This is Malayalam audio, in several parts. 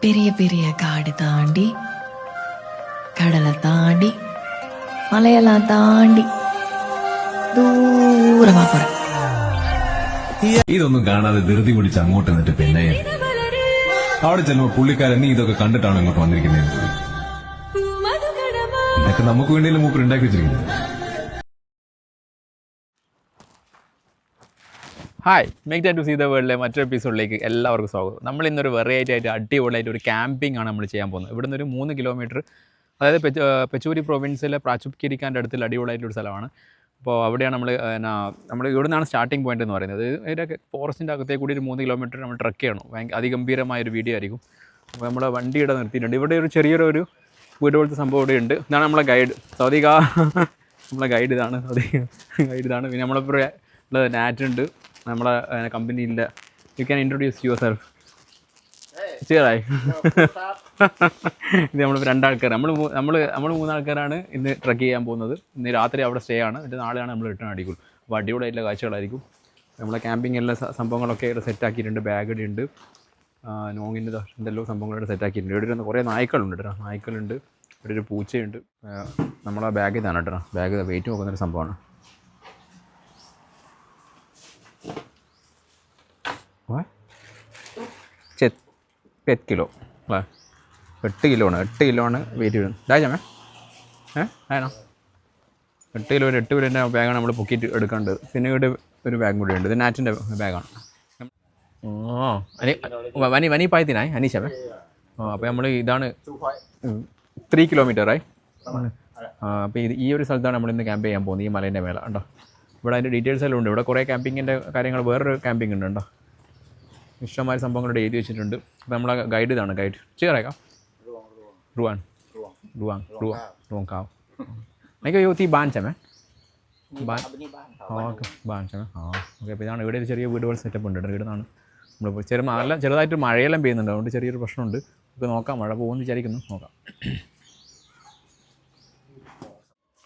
பெரிய பெரிய காடு தாண்டி கடலை தாண்டி மலையெல்லாம் தாண்டி ദൂരമാ പോരാ. ഇതൊന്നും കാണാതെ ധൃതി പിടിച്ച് അങ്ങോട്ട് നിന്നിട്ട് പിന്നെ അവിടെ ചെല്ലുമ്പോ പുള്ളിക്കാരൻ നീ ഇതൊക്കെ കണ്ടിട്ടാണ് ഇങ്ങോട്ട് വന്നിരിക്കുന്നത് ഇതൊക്കെ നമുക്ക് വേണ്ടിയല്ലേ മൂപ്പർ ഉണ്ടാക്കി വെച്ചിരിക്കുന്നത്. Hi, make time to see the വേൾഡിലെ മറ്റൊരു എപ്പിസോഡിലേക്ക് എല്ലാവർക്കും സ്വാഗതം. നമ്മൾ ഇന്നൊരു വെറൈറ്റി ആയിട്ട് അടിപൊളിയായിട്ട് ഒരു ക്യാമ്പിംഗ് ആണ് നമ്മൾ ചെയ്യാൻ പോകുന്നത്. ഇവിടുന്ന് ഒരു 3 കിലോമീറ്റർ, അതായത് പെച്ചൂരി പ്രൊവിൻസിലെ പ്രാച്ചുക്കിരിക്കാൻ്റെ അടുത്തുള്ള അടിപൊളിയായിട്ടൊരു സ്ഥലമാണ്. അപ്പോൾ അവിടെയാണ് നമ്മൾ ഇവിടെ നിന്നാണ് സ്റ്റാർട്ടിംഗ് പോയിന്റ് എന്ന് പറയുന്നത്. ഇതിൻ്റെ ഫോറസ്റ്റിൻ്റെ അകത്തേക്ക് കൂടി ഒരു 3 കിലോമീറ്റർ നമ്മൾ ട്രക്ക് ചെയ്യണം. അതിഗംഭീരമായൊരു വീഡിയോ ആയിരിക്കും. അപ്പോൾ നമ്മുടെ വണ്ടി ഇവിടെ നിർത്തിയിട്ടുണ്ട്. ഇവിടെ ഒരു ചെറിയൊരു വീട് പോലത്തെ സംഭവം ഇവിടെ ഉണ്ട്. ഇതാണ് നമ്മളെ ഗൈഡ് സൗദിക. നമ്മളെ ഗൈഡ് ഇതാണ്, ഗൈഡ് ഇതാണ്. പിന്നെ നമ്മളിപ്പോൾ ഉള്ളത് നാറ്റുണ്ട്, നമ്മളെ കമ്പനിയില്ല. You can introduce yourself. ക്ലിയറായി? ഇത് നമ്മളിപ്പോൾ 2 ആൾക്കാർ, നമ്മൾ 3 ആൾക്കാരാണ് ഇന്ന് ട്രക്ക് ചെയ്യാൻ പോകുന്നത്. ഇന്ന് രാത്രി അവിടെ സ്റ്റേ ആണ്, എന്നിട്ട് നാളെയാണ് നമ്മൾ റിട്ടേൺ അടിക്കുള്ളൂ. അപ്പോൾ അടിപൊളിയായിട്ടുള്ള കാഴ്ചകളായിരിക്കും. നമ്മളെ ക്യാമ്പിംഗ് എല്ലാ സംഭവങ്ങളൊക്കെ ഇവിടെ സെറ്റാക്കിയിട്ടുണ്ട്. ബാഗ് ഇവിടെ ഉണ്ട്, നോങ്ങിൻ്റെ എന്തെല്ലോ സംഭവങ്ങളോട് സെറ്റാക്കിയിട്ടുണ്ട്. ഇവിടെ ഇരുന്ന് കുറേ നായ്ക്കളുണ്ട് കേട്ടോ, നായ്ക്കളുണ്ട്. ഇവിടെ ഒരു പൂച്ചയുണ്ട്. നമ്മളെ ബാഗ് ഇതാണ് കേട്ടോ, ബാഗ് വെയിറ്റ് നോക്കുന്നൊരു സംഭവമാണ്. $8 കിലോ അല്ലേ? 8 കിലോ ആണ് വെയിറ്റ് വരുന്നത്. രാജാമേ ആണോ? 8 കിലോ 8 കിലോൻ്റെ ബാഗാണ് നമ്മൾ പൊക്കിയിട്ട് എടുക്കേണ്ടത്. പിന്നെ ഇവിടെ ഒരു ബാഗും കൂടി ഉണ്ട്. ഇത് നാറ്റിൻ്റെ ബാഗാണ്. വനി പായത്തിനായി അനീഷമേ. അപ്പോൾ നമ്മൾ ഇതാണ് 3 കിലോമീറ്ററായി. അപ്പോൾ ഈ ഒരു സ്ഥലത്താണ് നമ്മൾ ഇന്ന് ക്യാമ്പ് ചെയ്യാൻ പോകുന്നത്, ഈ മലേൻ്റെ മേലെ ഉണ്ടോ. ഇവിടെ അതിൻ്റെ ഡീറ്റെയിൽസ് എല്ലാം ഉണ്ട്. ഇവിടെ കുറേ ക്യാമ്പിങ്ങിൻ്റെ കാര്യങ്ങൾ, വേറൊരു ക്യാമ്പിംഗ് ഉണ്ട് കേട്ടോ. ഇഷ്ടമായ സംഭവങ്ങളുടെ എഴുതി വെച്ചിട്ടുണ്ട്. അപ്പോൾ നമ്മളെ ഗൈഡ് ഇതാണ്, ഗൈഡ് ചേറേക്കാം ruang kau. Mereka yuti ban ചമേ ഓക്കെ ബാൻ ചമേ. ഓക്കെ. അപ്പോൾ ഇതാണ് ഇവിടെ ഒരു ചെറിയ വീടുകൾ സെറ്റപ്പ് ഉണ്ട്. ഇവിടെ നിന്നാണ് നമ്മളിപ്പോൾ ചെറുതായിട്ട് മഴയെല്ലാം പെയ്യുന്നുണ്ട്, അതുകൊണ്ട് ചെറിയൊരു പ്രശ്നമുണ്ട്. നമുക്ക് നോക്കാം, മഴ പോകുമെന്ന് വിചാരിക്കുന്നു, നോക്കാം.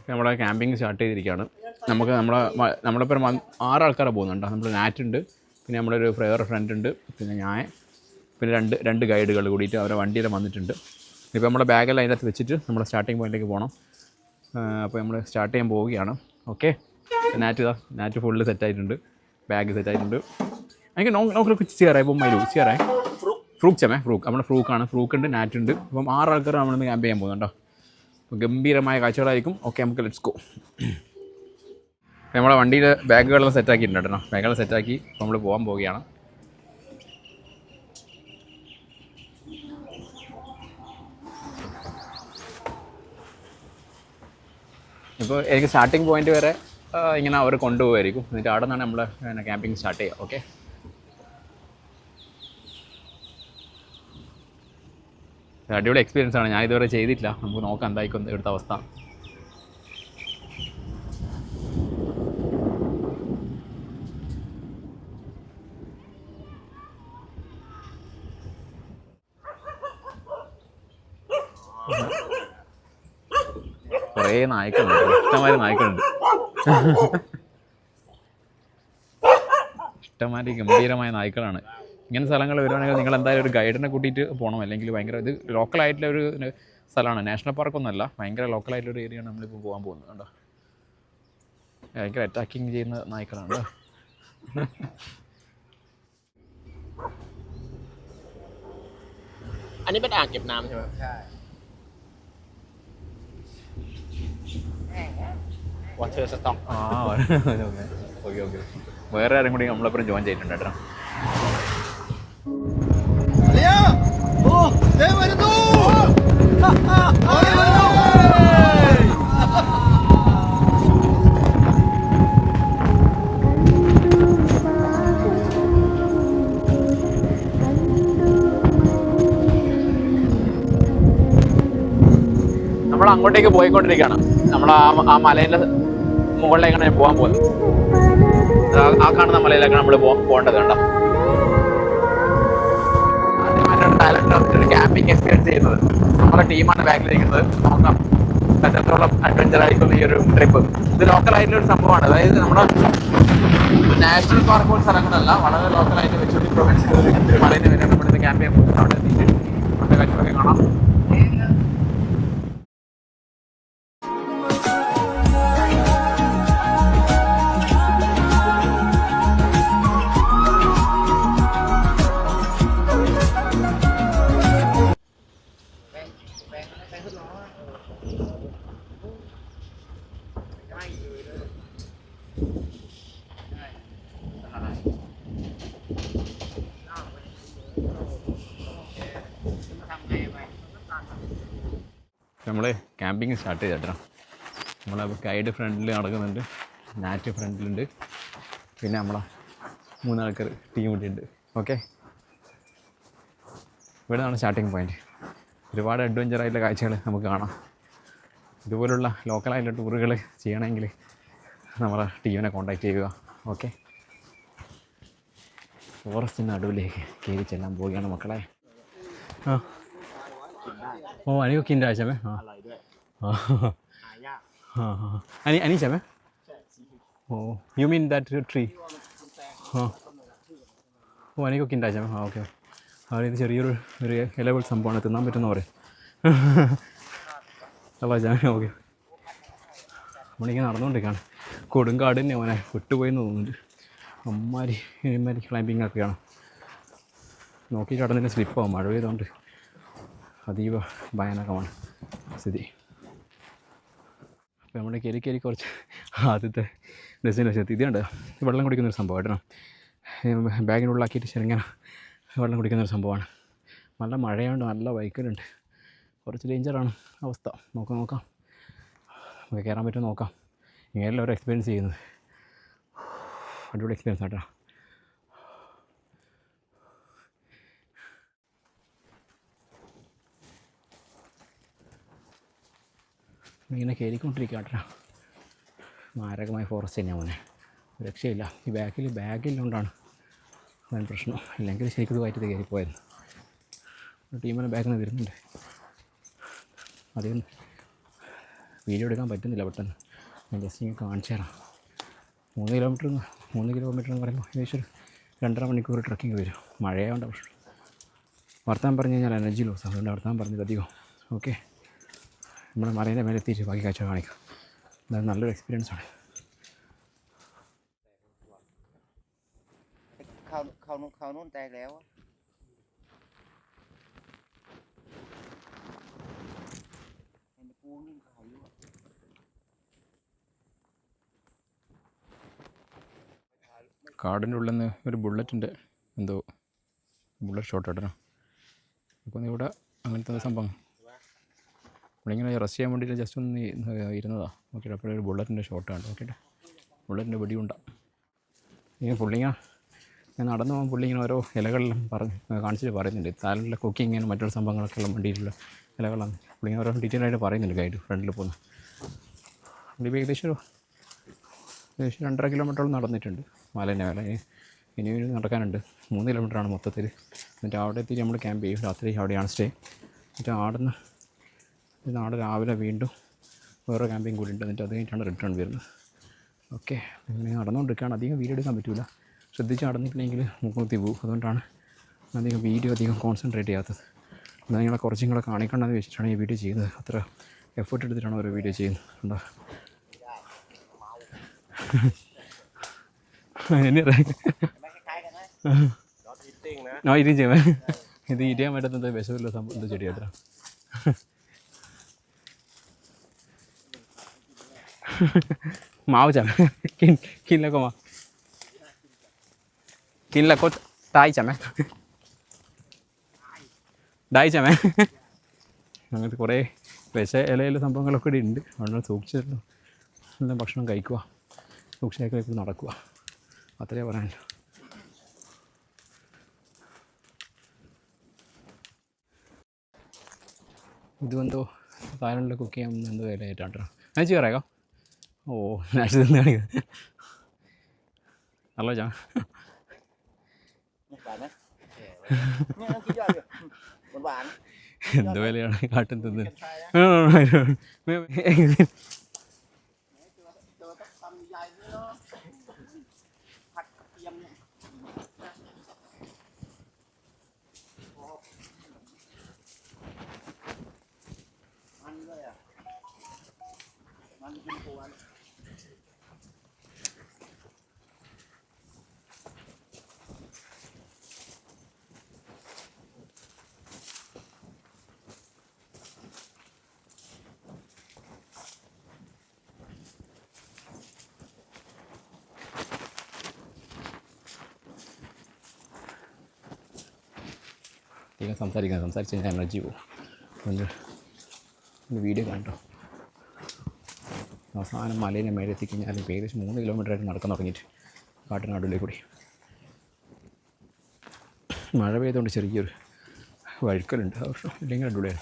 നമ്മുടെ ക്യാമ്പിങ് സ്റ്റാർട്ട് ചെയ്തിരിക്കുകയാണ്. നമ്മളിപ്പോൾ 6 ആൾക്കാരെ പോകുന്നുണ്ട്. നമ്മൾ നാറ്റുണ്ട്, പിന്നെ നമ്മുടെ ഒരു ഫ്രണ്ട് ഉണ്ട്, പിന്നെ ഞാൻ, പിന്നെ രണ്ട് ഗൈഡുകൾ കൂടിയിട്ട് അവരെ വണ്ടിയിൽ വന്നിട്ടുണ്ട്. ഇപ്പോൾ നമ്മുടെ ബാഗെല്ലാം അതിനകത്ത് വെച്ചിട്ട് നമ്മൾ സ്റ്റാർട്ടിങ് പോയിന്റിലേക്ക് പോകണം. അപ്പോൾ നമ്മൾ സ്റ്റാർട്ട് ചെയ്യാൻ പോവുകയാണ്. ഓക്കെ. നാറ്റ് ഫുള്ള് സെറ്റായിട്ടുണ്ട്, ബാഗ് സെറ്റായിട്ടുണ്ട്. എനിക്ക് നോക്കി ചെയ്യാറായി. ഇപ്പം ചെയ്യാറായി ഫ്രൂക്ക് ചമേ, നമ്മുടെ ഫ്രൂക്കാണ്. ഫ്രൂക്കുണ്ട്, നാറ്റുണ്ട്. അപ്പം 6 ആൾക്കാർ നമ്മളിന്ന് ക്യാമ്പ് ചെയ്യാൻ പോകുന്നുണ്ടോ. അപ്പോൾ ഗംഭീരമായ കാഴ്ചകളായിരിക്കും. ഓക്കെ, നമുക്ക് ലെറ്റ്സ് ഗോ. നമ്മുടെ വണ്ടിയിൽ ബാഗുകളെല്ലാം സെറ്റാക്കിയിട്ടുണ്ട് കേട്ടോ. ബാഗുകളെല്ലാം സെറ്റാക്കി നമ്മൾ പോകാൻ പോവുകയാണ്. ഇപ്പോൾ എനിക്ക് സ്റ്റാർട്ടിങ് പോയിന്റ് വരെ ഇങ്ങനെ അവർ കൊണ്ടുപോകുമായിരിക്കും. എന്നിട്ട് അവിടെ നിന്നാണ് നമ്മൾ ക്യാമ്പിങ് സ്റ്റാർട്ട് ചെയ്യുക. ഓക്കെ. അടിപൊളി എക്സ്പീരിയൻസ് ആണ്, ഞാൻ ഇതുവരെ ചെയ്തിട്ടില്ല. നമുക്ക് നോക്കാം എന്തായിരിക്കും ഇവിടുത്തെ അവസ്ഥ. കുറേ നായ്ക്കളുണ്ട്, ഇഷ്ടംമാതിരി നായ്ക്കളുണ്ട്. ഇഷ്ടംമാതിരി ഗംഭീരമായ നായ്ക്കളാണ്. ഇങ്ങനെ സ്ഥലങ്ങൾ വരുവാണെങ്കിൽ നിങ്ങൾ എന്തായാലും ഒരു ഗൈഡിനെ കൂട്ടിയിട്ട് പോകണം. അല്ലെങ്കിൽ ഭയങ്കര ഇത് ലോക്കലായിട്ടുള്ള ഒരു സ്ഥലമാണ്, നാഷണൽ പാർക്കൊന്നുമല്ല, ഭയങ്കര ലോക്കലായിട്ടുള്ളൊരു ഏരിയയാണ് നമ്മളിപ്പോൾ പോകാൻ പോകുന്നത് കേട്ടോ. ഭയങ്കര അറ്റാക്കിങ് ചെയ്യുന്ന നായ്ക്കളാണ് കേട്ടോ. Anh biết Việt Nam chưa? Water stock. Okay. വേറെ ആരും കൂടി നമ്മളെപ്പോഴും ജോയിൻ ചെയ്തിട്ടുണ്ട് കേട്ടോ. നമ്മൾ അങ്ങോട്ടേക്ക് പോയിക്കൊണ്ടിരിക്കുകയാണ്. നമ്മൾ ആ മലേൻ്റെ മുകളിലേക്കാണ് പോകാൻ പോകുന്നത്. ആ കാണുന്ന മലയിലേക്കാണ് നമ്മൾ പോകേണ്ടത് കണ്ടോ. ആദ്യമായിട്ടാണ് ക്യാമ്പിംഗ് എക്സ്പീരിയൻസ് ചെയ്യുന്നത്. നമ്മുടെ ടീമാണ് ബാക്കിലിരിക്കുന്നത്. നോക്കാം എത്രത്തോളം അഡ്വഞ്ചർ ആയിരിക്കും ഈ ഒരു ട്രിപ്പ്. ഇത് ലോക്കലായിട്ടുള്ള ഒരു സംഭവമാണ്. അതായത് നമ്മുടെ നാഷണൽ പാർക്ക് പോലെ സ്ഥലങ്ങളല്ല, വളരെ ലോക്കലായിട്ട് വെച്ചൂരി പ്രൊവിൻസിൽ ഒരു മലയിൻ്റെ വരെ നമ്മളിത് ക്യാമ്പ് ചെയ്യാൻ പോകുന്നത്. അവിടെ എത്തിയിട്ട് അവിടുത്തെ കാര്യങ്ങളൊക്കെ കാണാം. നമ്മൾ ക്യാമ്പിങ് സ്റ്റാർട്ട് ചെയ്തിട്ടോ. നമ്മളെ ഗൈഡ് ഫ്രണ്ടിൽ നടക്കുന്നുണ്ട്, നാറ്റ് ഫ്രണ്ടിലുണ്ട്, പിന്നെ നമ്മളെ 3 ആൾക്കാർ ടീം കൂട്ടിയുണ്ട്. ഓക്കെ, ഇവിടെ നിന്നാണ് സ്റ്റാർട്ടിങ് പോയിൻറ്റ്. ഒരുപാട് അഡ്വഞ്ചറായിട്ടുള്ള കാഴ്ചകൾ നമുക്ക് കാണാം. ഇതുപോലുള്ള ലോക്കലായിട്ടുള്ള ടൂറുകൾ ചെയ്യണമെങ്കിൽ നമ്മളെ ടീമിനെ കോൺടാക്റ്റ് ചെയ്യുക. ഓക്കെ, ഫോറസ്റ്റിൻ്റെ നടുവിലേക്ക് കയറി ചെല്ലാൻ പോവുകയാണ് മക്കളെ. ആ ഓ അനിക്ക് കിൻ്റെ ആഴ്ചമേ. ആ അനി ചമേ. ഓ യു മീൻ ദാറ്റ് ട്രീ. ആ ഓ അനിക്ക് കിൻ്റെ ആഴ്ചമേ. ആ ഓക്കെ. ഇത് ചെറിയൊരു ഇല പോലെ സംഭവമാണ്, തിന്നാൻ പറ്റുന്ന പറയും. അല്ല ചമേ. ഓക്കെ, നമ്മളിങ്ങനെ നടന്നുകൊണ്ടിരിക്കുകയാണ്. കൊടുങ്കാട് തന്നെ അവനെ വിട്ടുപോയെന്ന് തോന്നുന്നുണ്ട്. അമ്മാരി ക്ലൈമ്പിങ് ഒക്കെയാണ്. നോക്കിയിട്ട് അവിടെ നിന്ന് സ്ലിപ്പാവും, മഴ പെയ്തുകൊണ്ട് അതീവ ഭയാനകമാണ് സ്ഥിതി. അപ്പോൾ നമ്മുടെ കയറി കുറച്ച് ആദ്യത്തെ ഡെസ്റ്റിനേഷൻ എത്തി. ഇതുണ്ട് വെള്ളം കുടിക്കുന്നൊരു സംഭവം കേട്ടോ. ബാഗിനുള്ളിലാക്കിയിട്ട് ചെറുങ്ങനെ വെള്ളം കുടിക്കുന്നൊരു സംഭവമാണ്. നല്ല മഴയുണ്ട്, നല്ല ബൈക്കലുണ്ട്, കുറച്ച് ഡേഞ്ചറാണ് അവസ്ഥ. നോക്കാം നമുക്ക് കയറാൻ പറ്റുമോ നോക്കാം. ഇങ്ങനെയല്ല ഒരു എക്സ്പീരിയൻസ് ചെയ്യുന്നത്. അടിപൊളി എക്സ്പീരിയൻസ് ആട്ടോ. ഇങ്ങനെ കയറിക്കൊണ്ടിരിക്കുക കേട്ടോ. മാരകമായ ഫോറസ്റ്റ് തന്നെയാണ് മോനെ, രക്ഷയില്ല. ഈ ബാഗില്ലോണ്ടാണ് അതിന് പ്രശ്നം. ഇല്ലെങ്കിൽ ശരിക്കും ഇത് കയറിപ്പോയായിരുന്നു. ടീമിനെ ബാഗിൽ നിന്ന് വരുന്നുണ്ട്. അധികം വീഡിയോ എടുക്കാൻ പറ്റുന്നില്ല പെട്ടെന്ന്. ഞാൻ ജസ്റ്റ് ഇങ്ങനെ കാണിച്ചു തരാം. 3 കിലോമീറ്റർ എന്ന് പറയുമ്പോൾ ഏകദേശം 2.5 മണിക്കൂർ ട്രക്കിങ് വരും. മഴയാവേണ്ട പ്രശ്നം. വർത്താൻ പറഞ്ഞു കഴിഞ്ഞാൽ എനർജി ലോസ്, അതുകൊണ്ട് വർത്താൻ പറഞ്ഞത് അധികം. ഓക്കെ, നമ്മുടെ മലയുടെ മേലെ എത്തിയിട്ട് ബാക്കി കാഴ്ച കാണിക്കാം. അത് നല്ലൊരു എക്സ്പീരിയൻസ് ആണ്. കാടിൻ്റെ ഉള്ളിൽ നിന്ന് ഒരു ബുള്ളറ്റ് ഷോട്ട് ഇടണം. അപ്പോൾ ഇവിടെ അങ്ങനത്തെ സംഭവം നമ്മളിങ്ങനെ റെസ്റ്റ് ചെയ്യാൻ വേണ്ടിയിട്ട് ജസ്റ്റ് ഒന്ന് ഇരുന്നതാണ്. ഓക്കെ, അപ്പോൾ ഒരു ബുള്ളറ്റിൻ്റെ ഷോട്ടാണ്. ഓക്കെ, ബുള്ളറ്റിൻ്റെ വെടിയുണ്ടാകും. ഇങ്ങനെ പുള്ളിങ്ങനെ ഞാൻ നടന്നു പോകുമ്പോൾ പുള്ളിങ്ങനെ ഓരോ ഇലകളെല്ലാം കാണിച്ചിട്ട് പറയുന്നുണ്ട്. താലിലെ കുക്കിങ്ങിന് മറ്റുള്ള സംഭവങ്ങളൊക്കെ ഉള്ള വേണ്ടിയിട്ടുള്ള ഇലകളാണ് പുള്ളിങ്ങനെ ഓരോ ഡീറ്റെയിൽ ആയിട്ട് പറയുന്നുണ്ട് ഗൈഡ് ഫ്രണ്ടിൽ പോകുന്നു. പുള്ളി ഏകദേശം 2.5 കിലോമീറ്ററോളം നടന്നിട്ടുണ്ട് മലേൻ്റെ മേലെ. ഇനി നടക്കാനുണ്ട്. 3 കിലോമീറ്ററാണ് മൊത്തത്തിൽ. എന്നിട്ട് അവിടെ എത്തിയിട്ട് നമ്മൾ ക്യാമ്പ് ചെയ്യും. രാത്രി അവിടെയാണ് സ്റ്റേ. എന്നിട്ട് അവിടുന്ന് നാളെ രാവിലെ വീണ്ടും വേറെ ക്യാമ്പിങ് കൂടി ഉണ്ട്. എന്നിട്ട് അത് കഴിഞ്ഞിട്ടാണ് റിട്ടേൺ വരുന്നത്. ഓക്കെ, ഇങ്ങനെ നടന്നുകൊണ്ടിരിക്കുകയാണ്. അധികം വീഡിയോ എടുക്കാൻ പറ്റില്ല, ശ്രദ്ധിച്ച് നടന്നിട്ടില്ലെങ്കിൽ മുക്കുത്തി പോകും. അതുകൊണ്ടാണ് അധികം കോൺസെൻട്രേറ്റ് ചെയ്യാത്തത്. എന്നാൽ നിങ്ങളെ കുറച്ചും കൂടെ കാണിക്കണമെന്ന് വെച്ചിട്ടാണ് ഈ വീഡിയോ ചെയ്യുന്നത്. അത്ര എഫേർട്ട് എടുത്തിട്ടാണ് ഓരോ വീഡിയോ ചെയ്യുന്നത്. ഉണ്ടോ ഇത് ഇരിയാൻ പറ്റുന്നത് വിഷമില്ല സംഭവം ചെടിയാത്ര. മാവ് ചമ കില്ലൊക്കെ കില്ലൊക്കെ ടായ് ചമ അങ്ങനത്തെ കുറേ ഇലയിലെ സംഭവങ്ങളൊക്കെ ഇവിടെ ഉണ്ട്. അതുകൊണ്ട് സൂക്ഷിച്ചിട്ടുള്ളൂ. നല്ല ഭക്ഷണം കഴിക്കുക, സൂക്ഷിച്ചൊക്കെ നടക്കുക, അത്രയേ പറയാനില്ല. ഇതെന്തോ തായ്ലൻഡിൽ കുക്ക് ചെയ്യാൻ എന്തോ വിലയായിട്ടാണ് കേട്ടോ. അയച്ചു കയറേക്കാം. ഓ നാശം തന്നെ കാണിക്കുന്നത്. നല്ല ചാ എന്ത് വിലയാണ് കാട്ടിൽ തിന്ന്. അധികം സംസാരിച്ച് കഴിഞ്ഞാൽ എനർജി പോകും. അതുകൊണ്ട് ഒരു വീഡിയോ കണ്ടോ. അവസാനം മലയിലെ മേലെ എത്തിക്കഴിഞ്ഞാൽ ഏകദേശം 3 കിലോമീറ്ററായിട്ട് നടക്കാൻ തുടങ്ങിയിട്ട് കാട്ടിനടുവിലേക്ക് കൂടി. മഴ പെയ്തുകൊണ്ട് ചെറിയൊരു വഴുക്കലുണ്ട്, ആ വർഷം ഇല്ലെങ്കിൽ അടിപൊളിയാണ്.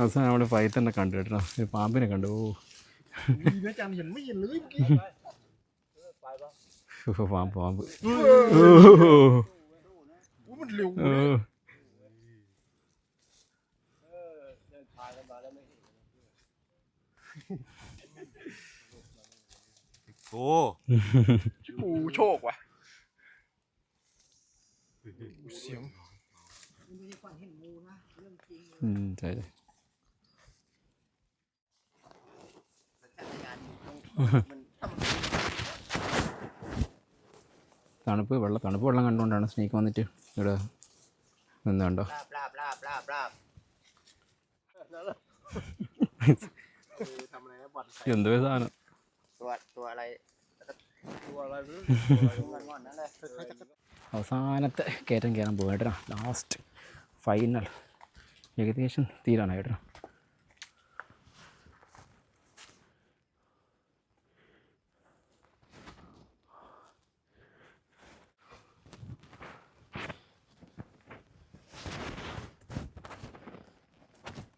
അവസാനം നമ്മുടെ പൈത്തന്നെ കണ്ടു കേട്ടോ, ഒരു പാമ്പിനെ കണ്ടു. പാമ്പ് പാമ്പ്โชคว่ะเสียง ใช่ തണുപ്പ് വെള്ളം കണ്ടുകൊണ്ടാണ് സ്നേക്ക് വന്നിട്ട് ഇവിടെ നിന്ന് കണ്ടോ. എന്തോ സാധനം. അവസാനത്തെ കയറ്റം കയറാൻ പോകും കേട്ടോ, ലാസ്റ്റ് ഫൈനൽ. ഏകദേശം തീരാണ് കേട്ടോ.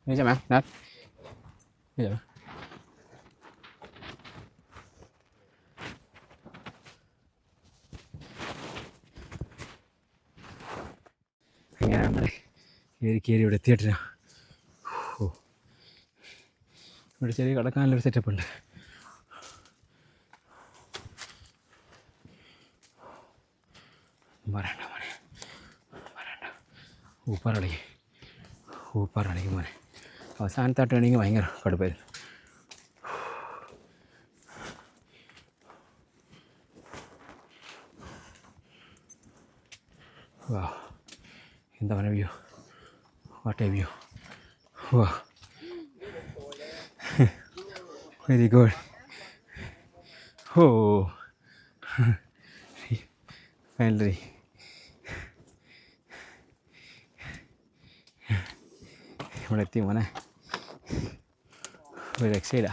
Nghe chưa mẹ? Nè. Nghe chưa? അങ്ങനെ നമ്മൾ കയറി ഇവിടെ എത്തിയിട്ടില്ല. ഓ, ഇവിടെ ചെറിയ കിടക്കാനുള്ളൊരു സെറ്റപ്പ് ഉണ്ട്. പറയണ്ട മോനെ, പറയണ്ട. ഊപ്പാറടങ്ങി മോനെ. അവസാനത്തെ ടേണിങ് ഭയങ്കര കടുപ്പായിരുന്നു. വാ, എന്താ പറയുക, വ്യൂ, വാട്ട് എ വ്യൂ. വാ, വെരി ഗുഡ്. ഓ, ഫൈനലി ഇവിടെ എത്തി മോനെ. ഒരു രക്ഷയില്ല.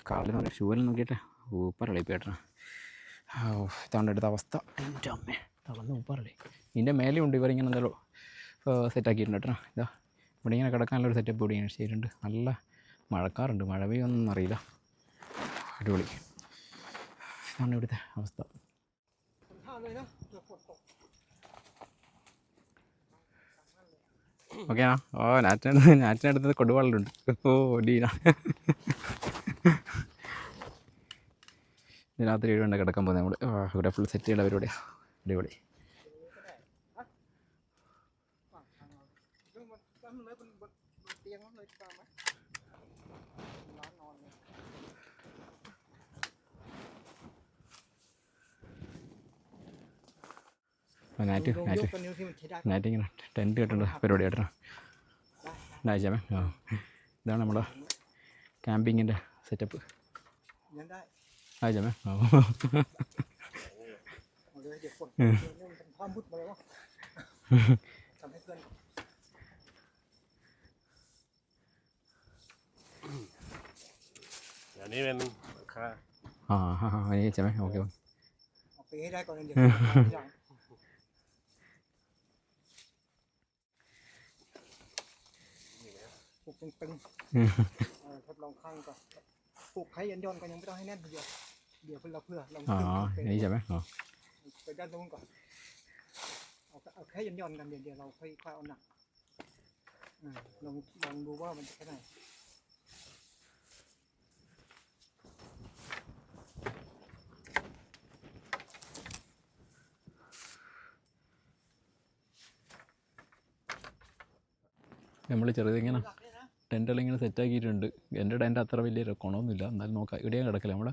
കാലിൽ നോക്കി ഷൂവെല്ലാം നോക്കിയിട്ട് ഊപ്പറളിപ്പേട്ടാ. ഇതാണ്ട് എടുത്ത അവസ്ഥ. എൻ്റെ അമ്മേ, തളർന്ന് ഊപ്പറളി. ഇതിൻ്റെ മേലെ ഉണ്ട് ഇവരിങ്ങനെ എന്തായാലും സെറ്റാക്കിയിട്ടുണ്ട് കേട്ടോ. ഇതാ ഇവിടെ ഇങ്ങനെ കിടക്കാനുള്ളൊരു സെറ്റപ്പ് ഇവിടെ ഇങ്ങനെ ചെയ്തിട്ടുണ്ട്. നല്ല മഴക്കാറുണ്ട്, മഴ പെയ്യൊന്നും അറിയില്ല. അടിപൊളി. ഇതാണ് ഇവിടുത്തെ അവസ്ഥ. ഓക്കെയാ? ഓ, നാറ്റിനടുത്തത് കൊടുവാളുണ്ട്. ഓ ഡീന. രാത്രി 7 മണി കിടക്കാൻ പോകുന്നത് നമ്മൾ. ഇവിടെ ഫുൾ സെറ്റ് ചെയ്യേണ്ട പരിപാടി. അടിപൊളി. നാറ്റിങ്ങനെ ടെൻറ്റ് കെട്ടേണ്ട പരിപാടി കേട്ടോ. ആഴ്ചമേ. ആ, ഇതാണ് നമ്മുടെ ക്യാമ്പിങ്ങിൻ്റെ സെറ്റപ്പ്. ആഴ്ചമേ. ആ,อันนี้เป็นค่า อันนี้ใช่ไหมโอเค ปีให้ได้ก่อนเดี๋ยวปลูกตึงๆทดลองข้างก่อนปลูกไข่ยันยนก็ยังไม่ต้องให้แน่นทีเดียวเดี๋ยวเราเพื่อลอง อันนี้ใช่ไหม ไปด้านนู้นก่อนเอาไข่ยันยนกันเดี๋ยวเราค่อยเอาหนัก ลองดูว่ามันจะแค่ไหน നമ്മൾ ചെറുതിങ്ങനെ ടെൻറ്റെല്ലാം ഇങ്ങനെ സെറ്റാക്കിയിട്ടുണ്ട്. എൻ്റെ ടെൻറ്റ് അത്ര വലിയ ഗുണമൊന്നുമില്ല, എന്നാലും നോക്കാം. ഇവിടെയും കിടക്കില്ല. നമ്മുടെ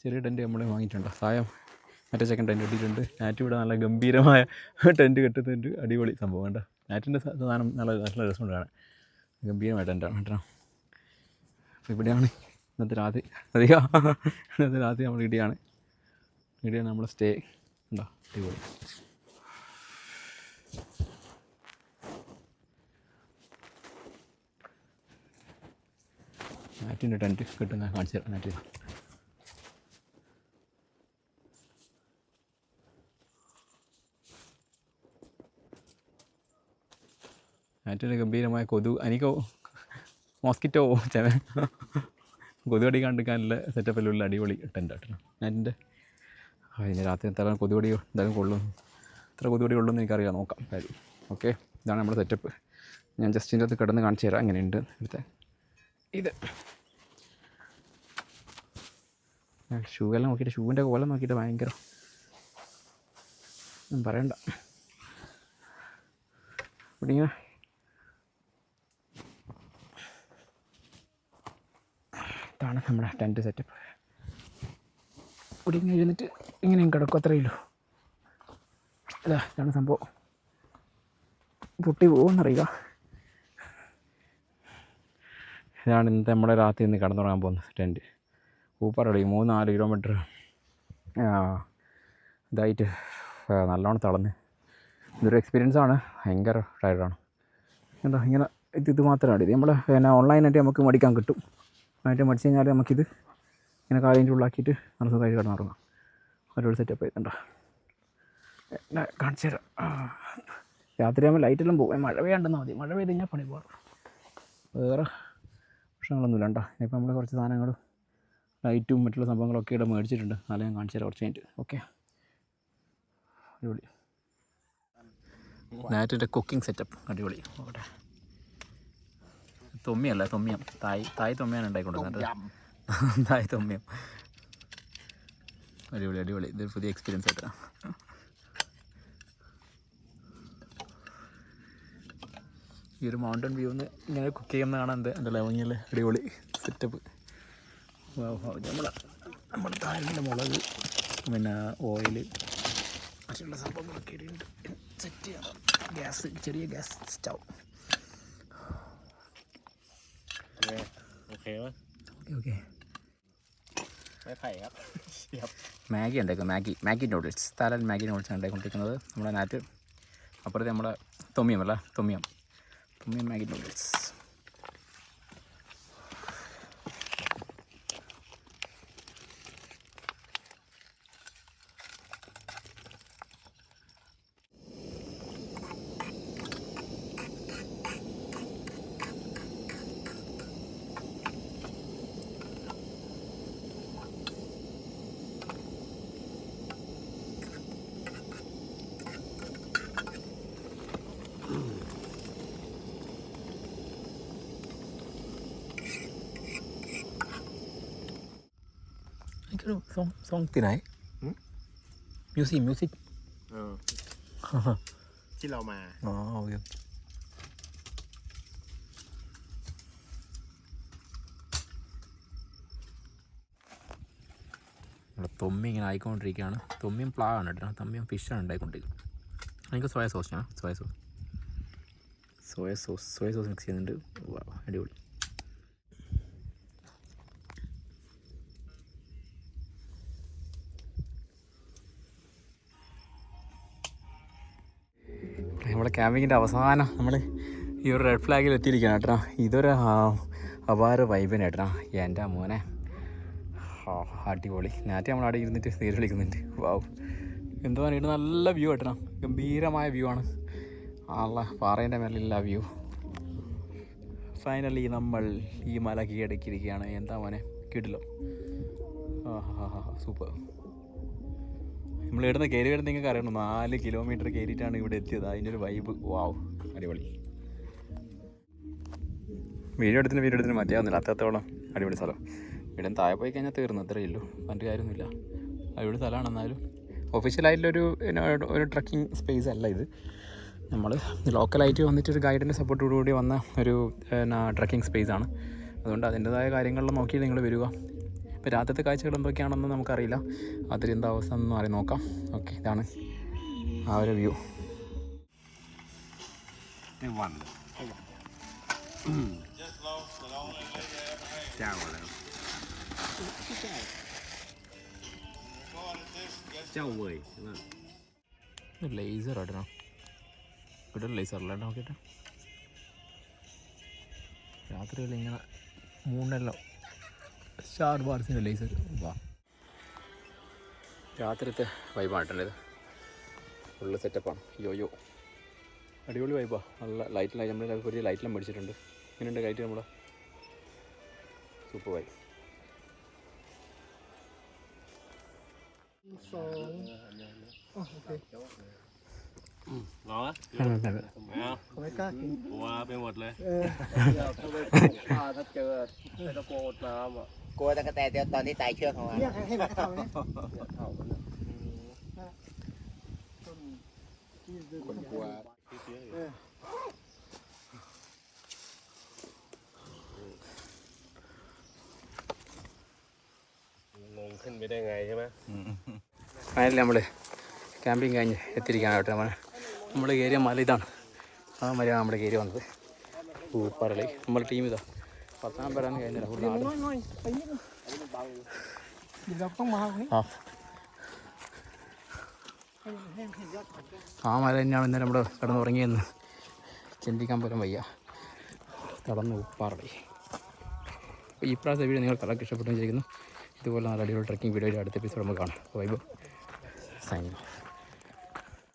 ചെറിയ ടെൻറ്റ് നമ്മൾ വാങ്ങിയിട്ടുണ്ട്. സായം മറ്റേ സെക്കൻഡ് ടെൻറ്റ് ഇട്ടിട്ടുണ്ട്. നാറ്റ് ഇവിടെ നല്ല ഗംഭീരമായ ടെൻറ്റ് കെട്ടുന്നുണ്ട്. അടിപൊളി സംഭവം വേണ്ട. നാറ്റിൻ്റെ സാധനം നല്ല രസമുണ്ട് കാണാൻ. ഗംഭീരമായ ടെൻറ്റാണ് കേട്ടോ. അപ്പോൾ ഇവിടെയാണ് ഇന്നത്തെ രാത്രി. ഇന്നത്തെ രാത്രി നമ്മൾ ഇവിടെയാണ് നമ്മൾ സ്റ്റേ ഉണ്ടോ. അടിപൊളി. നാറ്റിൻ്റെ ടെൻറ്റ് കിട്ടുന്ന കാണിച്ചു തരാം. നാറ്റ് നാറ്റിൻ്റെ ഗംഭീരമായ എനിക്ക് മോസ്കിറ്റോ കൊതുകടി കണ്ടിക്കാനുള്ള സെറ്റപ്പിലുള്ള അടിപൊളി ടെൻറ്റാണ് നാറ്റിൻ്റെ. അതിന് രാത്രി എത്ര കൊതുകടി എന്തായാലും കൊള്ളും, എത്ര കൊതുകടി കൊള്ളുമെന്ന് എനിക്കറിയാം. നോക്കാം കാര്യം. ഓക്കെ, ഇതാണ് നമ്മുടെ സെറ്റപ്പ്. ഞാൻ ജസ്റ്റ് ഇതിൻ്റെ അകത്ത് കിടന്ന് കാണിച്ചു തരാം എങ്ങനെയുണ്ട് ഇവിടുത്തെ ഇത്. ഷൂ എല്ലാം നോക്കിയിട്ട്, ഷൂവിൻ്റെ കോലം നോക്കിയിട്ട് ഭയങ്കര ഒന്നും പറയണ്ട. ഇവിടെ ഇങ്ങനെ ഇതാണ് നമ്മുടെ ടെൻറ്റ് സെറ്റപ്പ്. ഇവിടെ ഇങ്ങനെ ഇരുന്നിട്ട് ഇങ്ങനെയും കിടക്കും, അത്രയല്ലോ. ഇതാണ് സംഭവം. പൊട്ടി പോകുമെന്നറിയുക. ഇതാണ് ഇന്നത്തെ നമ്മുടെ രാത്രി ഇന്ന് കിടന്നുറങ്ങാൻ പോകുന്ന ടെൻറ്റ്. ഊപ്പറടി 3-4 കിലോമീറ്റർ ഇതായിട്ട് നല്ലോണം തളർന്ന് ഇതൊരു എക്സ്പീരിയൻസാണ്. ഭയങ്കര ടയർഡാണ്. എന്താ ഇങ്ങനെ ഇത് മാത്രമാണ്. ഇത് നമ്മൾ പിന്നെ ഓൺലൈനായിട്ട് നമുക്ക് മേടിക്കാൻ കിട്ടും. ആയിട്ട് മേടിച്ച് കഴിഞ്ഞാൽ നമുക്കിത് ഇങ്ങനെ കാലിൻ്റെ ഉള്ളാക്കിയിട്ട് നല്ല സുഖമായിട്ട് കിടന്നുറങ്ങാം. ഒരു സെറ്റപ്പ് ചെയ്തിട്ടുണ്ടോ കാണിച്ചു തരാം. രാത്രി ആകുമ്പോൾ ലൈറ്റെല്ലാം പോകും. മഴ പെയ്യാണ്ടെന്നാൽ മതി. മഴ പെയ്ത് കഴിഞ്ഞാൽ പണി പോകാറ്. വേറെ പ്രശ്നങ്ങളൊന്നുമില്ല കേട്ടോ. ഇപ്പം നമ്മൾ കുറച്ച് സാധനങ്ങളും ലൈറ്റും മറ്റുള്ള സംഭവങ്ങളൊക്കെ ഇവിടെ മേടിച്ചിട്ടുണ്ട്. നാളെ ഞാൻ കാണിച്ചു തരാം കുറച്ച് കഴിഞ്ഞിട്ട്. ഓക്കെ, അടിപൊളി. നാറ്റിൻ്റെ കുക്കിംഗ് സെറ്റപ്പ് അടിപൊളി. അവിടെ തൊമ്മിയല്ല, തൊമ്മിയം. തായ് തൊമ്മിയാണ് ഉണ്ടായിക്കൊണ്ടിരുന്നത്. തായ് തൊമ്മിയം. അടിപൊളി. ഇതൊരു പുതിയ എക്സ്പീരിയൻസ് ആയിട്ടാണ്. ഈ ഒരു മൗണ്ടൻ വ്യൂ ഒന്ന് ഇങ്ങനെ കുക്ക് ചെയ്യുന്ന കാണാൻ എൻ്റെ ലവങ്ങിൽ അടിപൊളി സെറ്റപ്പ്. നമ്മുടെ താഴെ മുളക്, പിന്നെ ഓയിൽ, മറ്റുള്ള സംഭവങ്ങളൊക്കെ ഉണ്ട്. സെറ്റ് ചെയ്യണം. ഗ്യാസ്, ചെറിയ ഗ്യാസ് സ്റ്റൗ. ഓക്കെ. മാഗി ഉണ്ടാക്കും. Maggi noodles. തായ്ലൻഡ് മാഗി നൂഡിൽസാണ് ഉണ്ടായിക്കൊണ്ടിരിക്കുന്നത്. നമ്മുടെ നാറ്റ് അപ്പുറത്തെ നമ്മുടെ tom yum Maggi noodles. cái song từ này music ที่เรามา ok. തൊമ്മി ഇങ്ങനെ ആയിക്കൊണ്ടിരിക്കുകയാണ്. തൊമ്മിയും പ്ലാവാണ് കേട്ടോ. തൊമ്മിയും ഫിഷാണ് ഉണ്ടായിക്കൊണ്ടിരിക്കുന്നത്. എനിക്ക് സോയ സോസ് മിക്സ് ചെയ്യുന്നുണ്ട്. അടിപൊളി. നമ്മുടെ ക്യാമ്പിങ്ങിൻ്റെ അവസാനം നമ്മൾ ഈ ഒരു റെഡ് ഫ്ലാഗിൽ എത്തിയിരിക്കുകയാണ് കേട്ടോ. ഇതൊരു അപാര വൈബിന് കേട്ടോ. എൻ്റെ മോനെ അടിപൊളി. നാറ്റ് നമ്മൾ അവിടെ ഇരുന്നിട്ട് തീരെ വിളിക്കുന്നുണ്ട്. വാവ്, എന്തോ പറഞ്ഞിട്ട് നല്ല വ്യൂ കേട്ടോ. ഗംഭീരമായ വ്യൂ ആണ്. നല്ല പാറേൻ്റെ മേലുള്ള വ്യൂ. ഫൈനലി നമ്മൾ ഈ മല കീഴടക്കിയിരിക്കുകയാണ്. എന്താ മോനെ കിടിലോ. സൂപ്പർ. നമ്മൾ ഇവിടുന്ന് കയറി വരുന്ന നിങ്ങൾക്ക് അറിയണം. 4 കിലോമീറ്റർ കയറിയിട്ടാണ് ഇവിടെ എത്തിയത്. അതിൻ്റെ ഒരു വൈബ്. വാവ്, അടിപൊളി. വീഡിയോ എടുത്തിന് മതിയാവുന്നില്ല. അത്രത്തോളം അടിപൊളി സ്ഥലം. ഇവിടെ താഴെ പോയി കഴിഞ്ഞാൽ തീർന്നു, അത്രയേ ഉള്ളൂ, പറഞ്ഞിട്ട് കാര്യമൊന്നുമില്ല. അടിപൊളി സ്ഥലമാണ്. എന്നാലും ഒഫീഷ്യലായിട്ടുള്ളൊരു ട്രക്കിംഗ് സ്പേസ് അല്ല ഇത്. നമ്മൾ ലോക്കലായിട്ട് വന്നിട്ടൊരു ഗൈഡിൻ്റെ സപ്പോർട്ടോടുകൂടി വന്ന ഒരു ട്രക്കിംഗ് സ്പേസാണ്. അതുകൊണ്ട് അതിൻ്റേതായ കാര്യങ്ങളിൽ നോക്കി നിങ്ങൾ വരിക. ഇപ്പോൾ രാത്രിത്തെ കാഴ്ചകൾ എന്തൊക്കെയാണെന്ന് നമുക്കറിയില്ല, അതിൽ എന്താ അവസ്ഥ എന്നൊന്നും അറിയാം, നോക്കാം. ഓക്കെ, ഇതാണ് ആ ഒരു വ്യൂ. ലേസർ ആട്ടോ, ഇവിടെ ലേസറല്ല നോക്കിയിട്ട് രാത്രിയിൽ ഇങ്ങനെ മൂന്നെല്ലാം സ്റ്റാർ വാർസിൻ്റെ ലേസർ. വാ, രാത്രിത്തെ വൈബായിട്ടുണ്ട് ഇത്, ഫുള്ള് സെറ്റപ്പാണ്. യോയോ അടിപൊളി വൈബാ, നല്ല ലൈറ്റിലായി. നമ്മൾ ഒരു ലൈറ്റെല്ലാം മേടിച്ചിട്ടുണ്ട്. ഇങ്ങനെയുണ്ട് ലൈറ്റ്, നമ്മൾ super vibe. ngon á. không ai cá kín Wow, bên một lên. ถ้าเจอตะโกนน้ำอ่ะกลัวตะกะแตนตอนที่ไต่เชือกของมัน เนี่ยให้มันเข้าเนี่ย เท่ามัน ต้นที่ดึง คนกลัว งงขึ้นไปได้ไงใช่ไหม finally നമ്മൾ ക്യാമ്പിങ് കഴിഞ്ഞ് എത്തിയിരിക്കുകയാണ് കേട്ടോ. നമ്മൾ കയറിയ മല ഇതാണ്, ആ മലയാണ് നമ്മൾ കയറി വന്നത്. പൂപ്പാറളി നമ്മുടെ ടീം ഇതാ 10 പേരാണ് കഴിഞ്ഞില്ല, ഫുൾ നാട്. nói tí nữa nhìn đâu không màu ấy ആ മല തന്നെയാണ് ഇന്നലെ നമ്മൾ കിടന്നുറങ്ങിയെന്ന് ചിന്തിക്കാൻ പോലും വയ്യ. കടന്ന് ഉപ്പാറളി. അപ്പോൾ ഈ പ്രാവശ്യം വീഡിയോ നിങ്ങൾ കളർക്ക് ഇഷ്ടപ്പെട്ടു വിചാരിക്കുന്നു. ഇതുപോലെ നല്ല അടിപൊളി ട്രക്കിംഗ് വീഡിയോ അടുത്ത എപ്പിസോഡ് നമുക്ക് കാണാം. Vibe signing off.